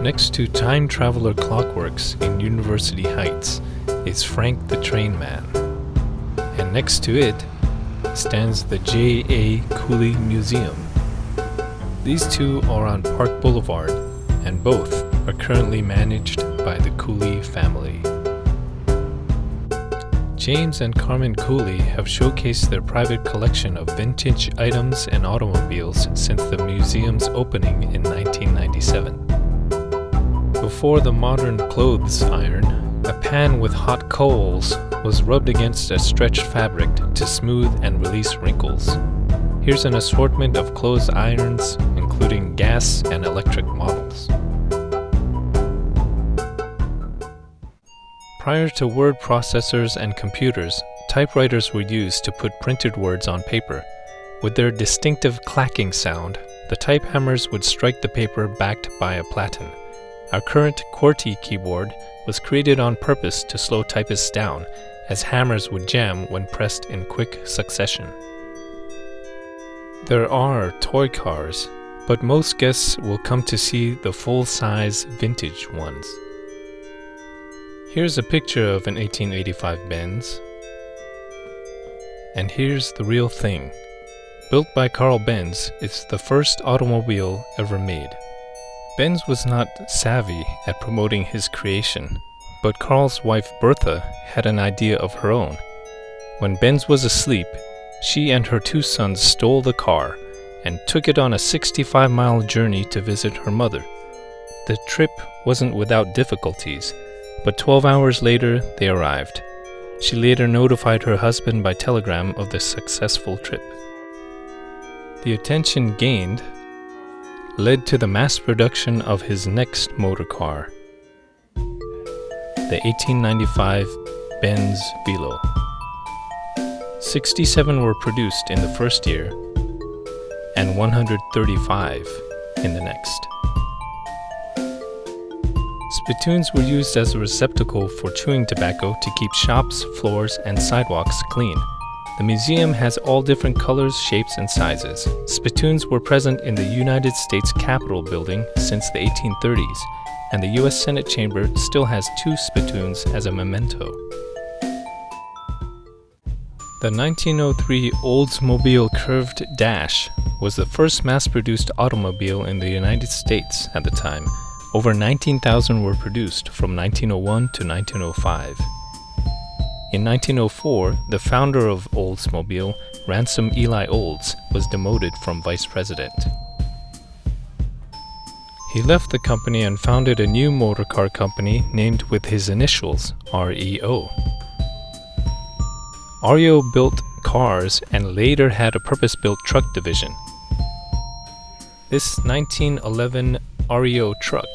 Next to Time Traveler Clockworks in University Heights is Frank the Train Man. And next to it stands the J.A. Cooley Museum. These two are on Park Boulevard, and both are currently managed by the Cooley family. James and Carmen Cooley have showcased their private collection of vintage items and automobiles since the museum's opening in 1997. Before the modern clothes iron, a pan with hot coals was rubbed against a stretched fabric to smooth and release wrinkles. Here's an assortment of clothes irons, including gas and electric models. Prior to word processors and computers, typewriters were used to put printed words on paper. With their distinctive clacking sound, the type hammers would strike the paper backed by a platen. Our current QWERTY keyboard was created on purpose to slow typists down, as hammers would jam when pressed in quick succession. There are toy cars, but most guests will come to see the full-size vintage ones. Here's a picture of an 1885 Benz. And here's the real thing. Built by Carl Benz, it's the first automobile ever made. Benz was not savvy at promoting his creation, but Carl's wife Bertha had an idea of her own. When Benz was asleep, she and her two sons stole the car and took it on a 65-mile journey to visit her mother. The trip wasn't without difficulties, but 12 hours later they arrived. She later notified her husband by telegram of the successful trip. The attention gained led to the mass production of his next motor car, the 1895 Benz Velo. 67 were produced in the first year and 135 in the next. Spittoons were used as a receptacle for chewing tobacco to keep shops, floors, and sidewalks clean. The museum has all different colors, shapes, and sizes. Spittoons were present in the United States Capitol building since the 1830s, and the U.S. Senate chamber still has 2 spittoons as a memento. The 1903 Oldsmobile Curved Dash was the first mass-produced automobile in the United States at the time. Over 19,000 were produced from 1901 to 1905. In 1904, the founder of Oldsmobile, Ransom Eli Olds, was demoted from vice president. He left the company and founded a new motorcar company named with his initials, REO. REO built cars and later had a purpose-built truck division. This 1911 REO truck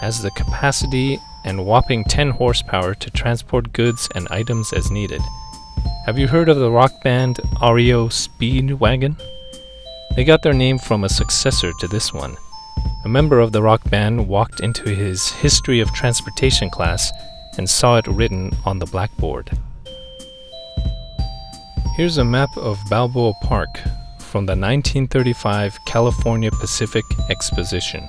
has the capacity and whopping 10 horsepower to transport goods and items as needed. Have you heard of the rock band REO Speedwagon? They got their name from a successor to this one. A member of the rock band walked into his History of Transportation class and saw it written on the blackboard. Here's a map of Balboa Park from the 1935 California Pacific Exposition.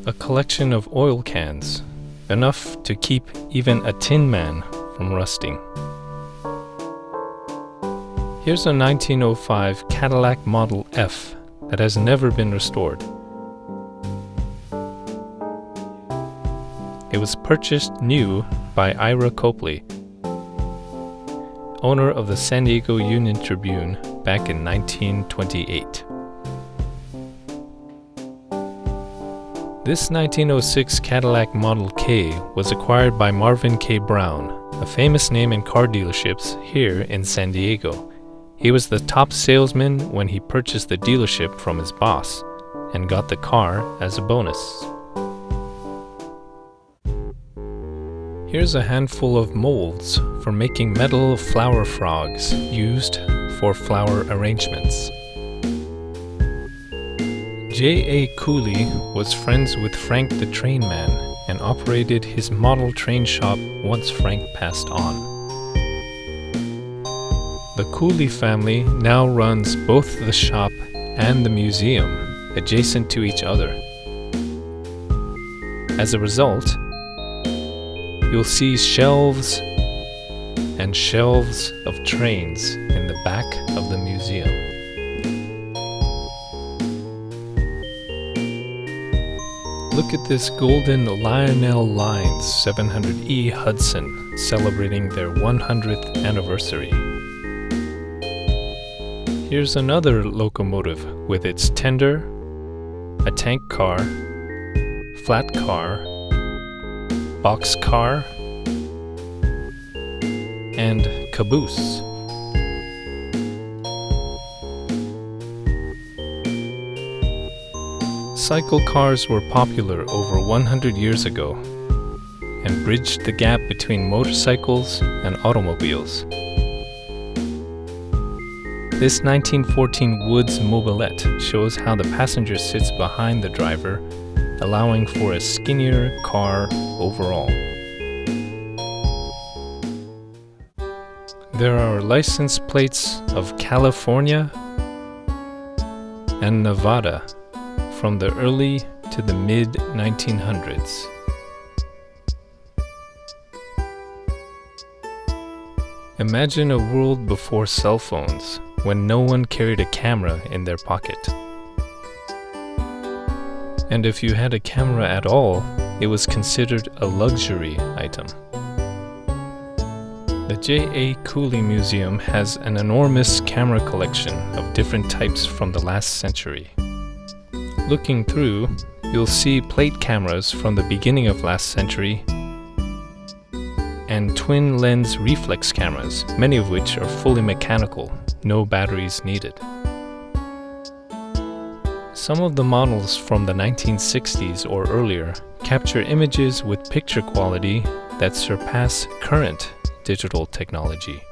A collection of oil cans, enough to keep even a Tin Man from rusting. Here's a 1905 Cadillac Model F that has never been restored. It was purchased new by Ira Copley, owner of the San Diego Union Tribune, back in 1928. This 1906 Cadillac Model K was acquired by Marvin K. Brown, a famous name in car dealerships here in San Diego. He was the top salesman when he purchased the dealership from his boss and got the car as a bonus. Here's a handful of molds for making metal flower frogs used for flower arrangements. J.A. Cooley was friends with Frank the Train Man and operated his model train shop once Frank passed on. The Cooley family now runs both the shop and the museum. adjacent to each other. As a result, you'll see shelves and shelves of trains in the back of the museum. Look at this golden Lionel Lines 700E Hudson celebrating their 100th anniversary. Here's another locomotive with its tender, a tank car, flat car, box car, and caboose. Cycle cars were popular over 100 years ago and bridged the gap between motorcycles and automobiles. This 1914 Woods Mobilette shows how the passenger sits behind the driver, allowing for a skinnier car overall. There are license plates of California and Nevada from the early to the mid-1900s. Imagine a world before cell phones, when no one carried a camera in their pocket. And if you had a camera at all, it was considered a luxury item. The J.A. Cooley Museum has an enormous camera collection of different types from the last century. Looking through, you'll see plate cameras from the beginning of last century and twin-lens reflex cameras, many of which are fully mechanical, no batteries needed. Some of the models from the 1960s or earlier capture images with picture quality that surpass current digital technology.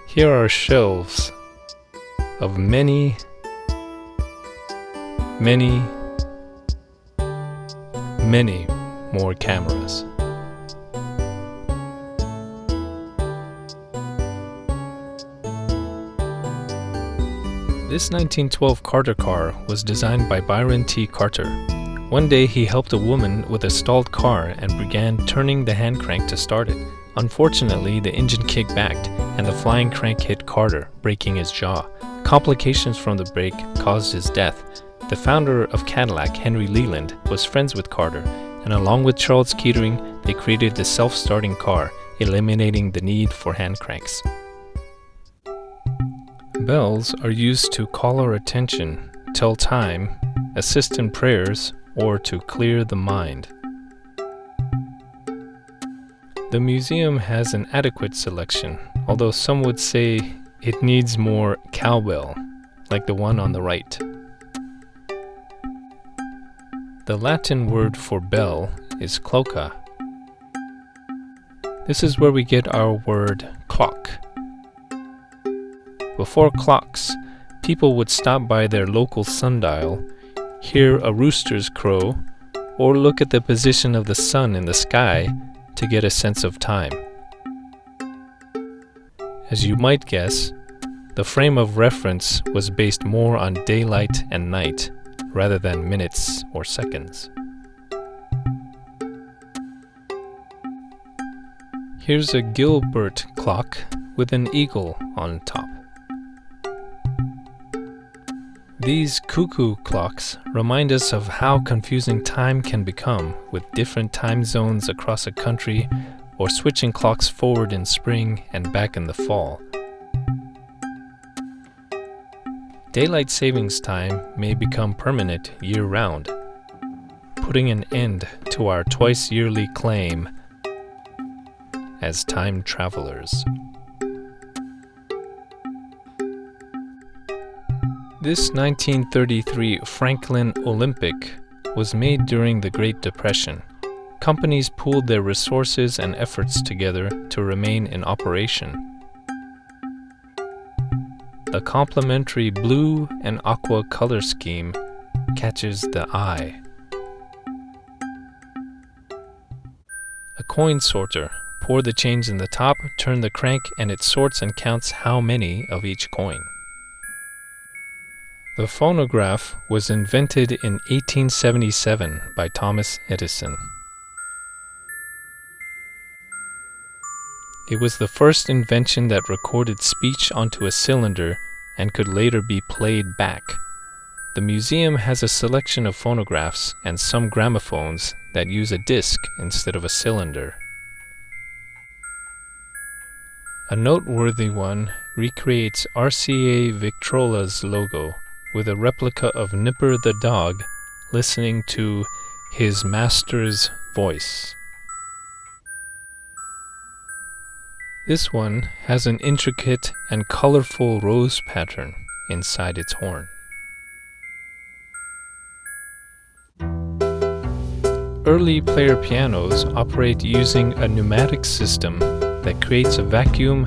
Here are shelves of many more cameras. This 1912 Carter car was designed by Byron T. Carter. One day he helped a woman with a stalled car and began turning the hand crank to start it. Unfortunately, the engine kicked back and the flying crank hit Carter, breaking his jaw. Complications from the break caused his death. The founder of Cadillac, Henry Leland, was friends with Carter, and along with Charles Kettering, they created the self-starting car, eliminating the need for hand cranks. Bells are used to call our attention, tell time, assist in prayers, or to clear the mind. The museum has an adequate selection, although some would say it needs more cowbell, like the one on the right. The Latin word for bell is cloca. This is where we get our word clock. Before clocks, people would stop by their local sundial, hear a rooster's crow, or look at the position of the sun in the sky to get a sense of time. As you might guess, the frame of reference was based more on daylight and night rather than minutes or seconds. Here's a Gilbert clock with an eagle on top. These cuckoo clocks remind us of how confusing time can become with different time zones across a country or switching clocks forward in spring and back in the fall. Daylight savings time may become permanent year-round, putting an end to our twice-yearly claim as time travelers. This 1933 Franklin Olympic was made during the Great Depression. Companies pooled their resources and efforts together to remain in operation. The complementary blue and aqua color scheme catches the eye. A coin sorter. Pour the change in the top, turn the crank, and it sorts and counts how many of each coin. The phonograph was invented in 1877 by Thomas Edison. It was the first invention that recorded speech onto a cylinder and could later be played back. The museum has a selection of phonographs and some gramophones that use a disc instead of a cylinder. A noteworthy one recreates RCA Victrola's logo with a replica of Nipper the dog listening to his master's voice. This one has an intricate and colorful rose pattern inside its horn. Early player pianos operate using a pneumatic system that creates a vacuum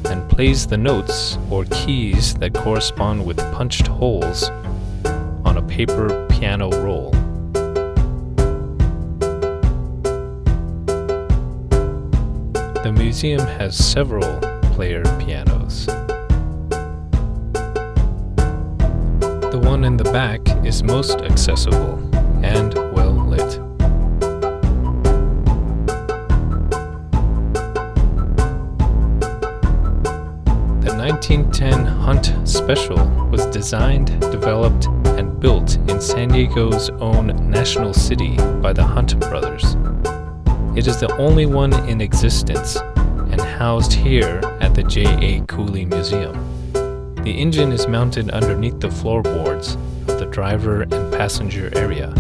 and plays the notes or keys that correspond with punched holes on a paper piano roll. The museum has several player pianos. The one in the back is most accessible and well lit. The 1910 Hunt Special was designed, developed, and built in San Diego's own National City by the Hunt brothers. It is the only one in existence and housed here at the J.A. Cooley Museum. The engine is mounted underneath the floorboards of the driver and passenger area.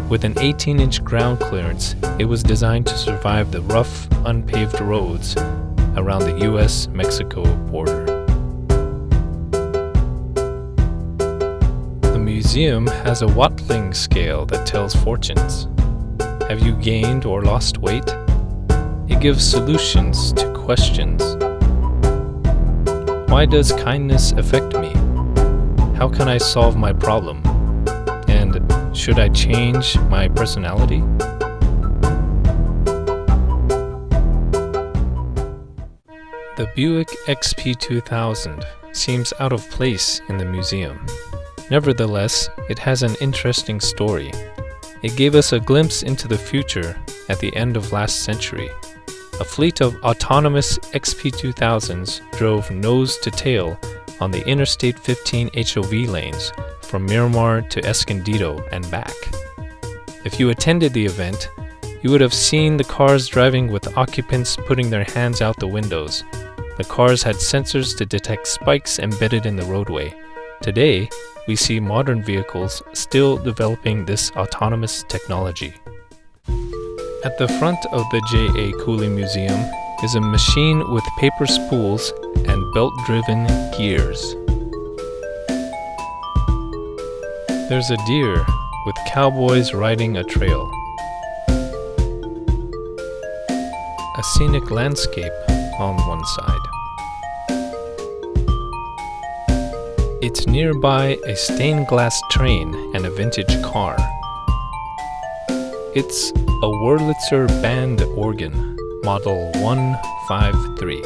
With an 18-inch ground clearance, it was designed to survive the rough, unpaved roads around the U.S.-Mexico border. The museum has a Watling scale that tells fortunes. Have you gained or lost weight? It gives solutions to questions. Why does kindness affect me? How can I solve my problem? And should I change my personality? The Buick XP2000 seems out of place in the museum. Nevertheless, it has an interesting story. It gave us a glimpse into the future at the end of last century. A fleet of autonomous XP2000s drove nose to tail on the Interstate 15 HOV lanes from Miramar to Escondido and back. If you attended the event, you would have seen the cars driving with occupants putting their hands out the windows. The cars had sensors to detect spikes embedded in the roadway. Today, we see modern vehicles still developing this autonomous technology. At the front of the J.A. Cooley Museum is a machine with paper spools and belt-driven gears. There's a deer with cowboys riding a trail. A scenic landscape on one side. It's nearby a stained glass train and a vintage car. It's a Wurlitzer band organ, model 153.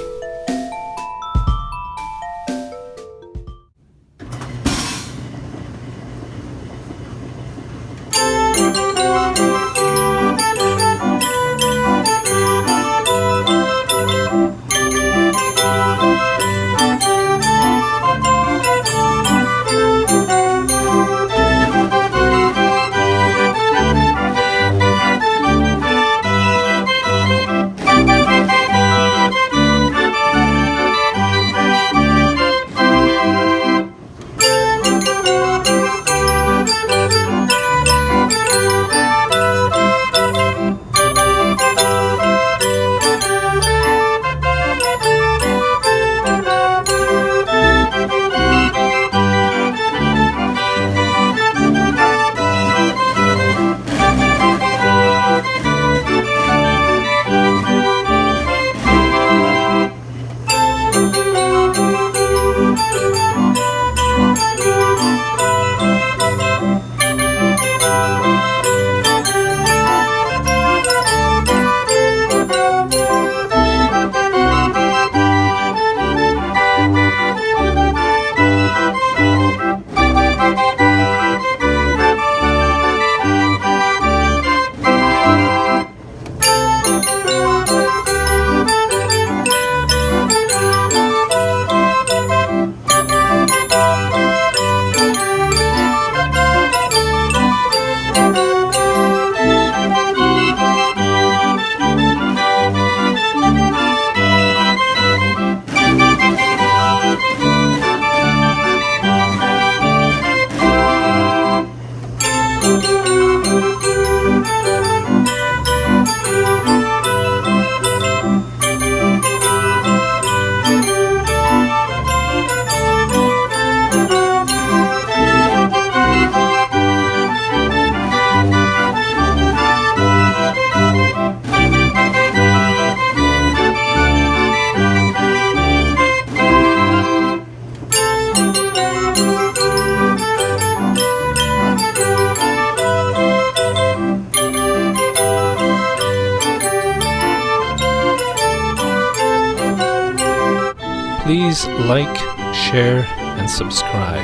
Please like, share, and subscribe.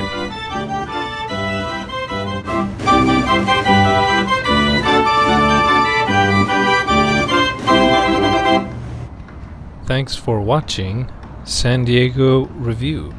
Thanks for watching San Diego Review.